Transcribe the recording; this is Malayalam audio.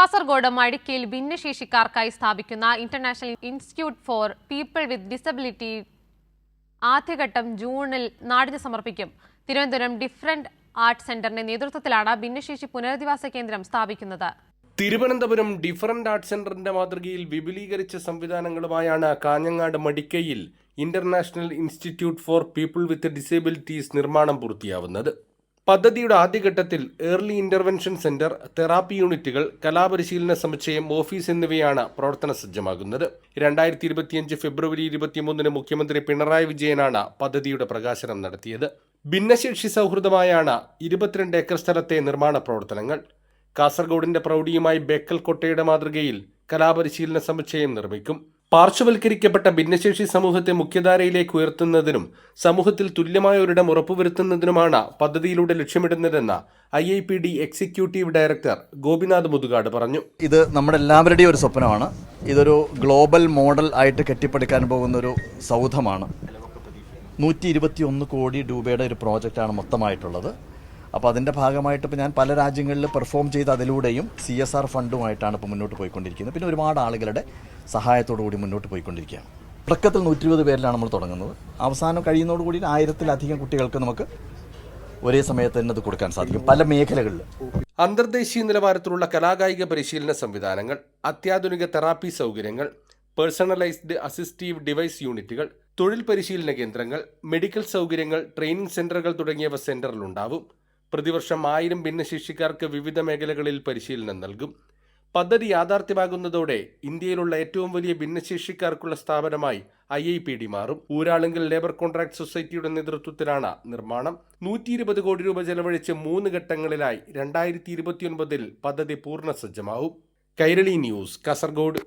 കാസർഗോഡ് മടിക്കയിൽ ഭിന്നശേഷിക്കാർക്കായി സ്ഥാപിക്കുന്ന international institute for people with disability ആദ്യഘട്ടം ജൂണിൽ നാടിന് സമർപ്പിക്കും. തിരുവനന്തപുരം ഡിഫറന്റ് ആർട്സ് സെന്ററിന്റെ നേതൃത്വത്തിലാണ് ഭിന്നശേഷി പുനരധിവാസ കേന്ദ്രം സ്ഥാപിക്കുന്നത്. തിരുവനന്തപുരം ഡിഫറന്റ് ആർട്സ് സെന്ററിന്റെ മാതൃകയിൽ വിപുലീകരിച്ച സംവിധാനങ്ങളുമായാണ് കാഞ്ഞങ്ങാട് മടിക്കയിൽ international institute for people with disabilities നിർമ്മാണം പൂർത്തിയാവുന്നത്. പദ്ധതിയുടെ ആദ്യഘട്ടത്തിൽ ഏർലി ഇന്റർവെൻഷൻ സെന്റർ, തെറാപ്പി യൂണിറ്റുകൾ, കലാപരിശീലന സമുച്ചയം, ഓഫീസ് എന്നിവയാണ് പ്രവർത്തന സജ്ജമാകുന്നത്. 2025 ഫെബ്രുവരി 23 മുഖ്യമന്ത്രി പിണറായി വിജയനാണ് പദ്ധതിയുടെ പ്രകാശനം നടത്തിയത്. ഭിന്നശേഷി സൗഹൃദമായാണ് 22 ഏക്കർ സ്ഥലത്തെ നിർമ്മാണ പ്രവർത്തനങ്ങൾ. കാസർഗോഡിന്റെ പ്രൗഢിയുമായി ബേക്കൽ കൊട്ടയുടെ മാതൃകയിൽ കലാപരിശീലന സമുച്ചയം നിർമ്മിക്കും. പാർശ്വവൽക്കരിക്കപ്പെട്ട ഭിന്നശേഷി സമൂഹത്തെ മുഖ്യധാരയിലേക്ക് ഉയർത്തുന്നതിനും സമൂഹത്തിൽ തുല്യമായ ഒരിടം ഉറപ്പുവരുത്തുന്നതിനുമാണ് പദ്ധതിയിലൂടെ ലക്ഷ്യമിടുന്നതെന്ന് IIPD executive director Gopinath Muthukad പറഞ്ഞു. ഇത് നമ്മുടെ എല്ലാവരുടെയും ഒരു സ്വപ്നമാണ്. ഇതൊരു ഗ്ലോബൽ മോഡൽ ആയിട്ട് കെട്ടിപ്പടുക്കാൻ പോകുന്ന ഒരു സൗധമാണ്. 121 കോടി രൂപയുടെ ഒരു പ്രോജക്റ്റാണ് മൊത്തമായിട്ടുള്ളത്. അപ്പോൾ അതിൻ്റെ ഭാഗമായിട്ട് ഇപ്പോൾ ഞാൻ പല രാജ്യങ്ങളിൽ പെർഫോം ചെയ്ത് അതിലൂടെയും CSR ഫണ്ടുമായിട്ടാണ് ഇപ്പോൾ മുന്നോട്ട് പോയിക്കൊണ്ടിരിക്കുന്നത്. പിന്നെ ഒരുപാട് ആളുകളുടെ സഹായത്തോടു കൂടി മുന്നോട്ട് പോയിക്കൊണ്ടിരിക്കുകയാണ്. തുടക്കത്തിൽ 120 പേരിലാണ് നമ്മൾ തുടങ്ങുന്നത്. അവസാനം കഴിയുന്നതോടുകൂടി 1000-ലധികം കുട്ടികൾക്ക് നമുക്ക് ഒരേ സമയത്ത് തന്നെ ഇത് കൊടുക്കാൻ സാധിക്കും പല മേഖലകളിൽ. അന്തർദേശീയ നിലവാരത്തിലുള്ള കലാകായിക പരിശീലന സംവിധാനങ്ങൾ, അത്യാധുനിക തെറാപ്പി സൗകര്യങ്ങൾ, പേഴ്സണലൈസ്ഡ് അസിസ്റ്റീവ് ഡിവൈസ് യൂണിറ്റുകൾ, തൊഴിൽ പരിശീലന കേന്ദ്രങ്ങൾ, മെഡിക്കൽ സൗകര്യങ്ങൾ, ട്രെയിനിംഗ് സെന്ററുകൾ തുടങ്ങിയവ സെന്ററിലുണ്ടാവും. പ്രതിവർഷം 1000 ഭിന്നശേഷിക്കാർക്ക് വിവിധ മേഖലകളിൽ പരിശീലനം നൽകും. പദ്ധതി യാഥാർത്ഥ്യമാകുന്നതോടെ ഇന്ത്യയിലുള്ള ഏറ്റവും വലിയ ഭിന്നശേഷിക്കാർക്കുള്ള സ്ഥാപനമായി IIPD മാറും. ഊരാളുങ്കൽ ലേബർ കോൺട്രാക്ട് സൊസൈറ്റിയുടെ നേതൃത്വത്തിലാണ് നിർമ്മാണം. 120 കോടി രൂപ ചെലവഴിച്ച് 3 ഘട്ടങ്ങളിലായി 2029 പദ്ധതി പൂർണ്ണ സജ്ജമാവും. കൈരളി ന്യൂസ്, കാസർഗോഡ്.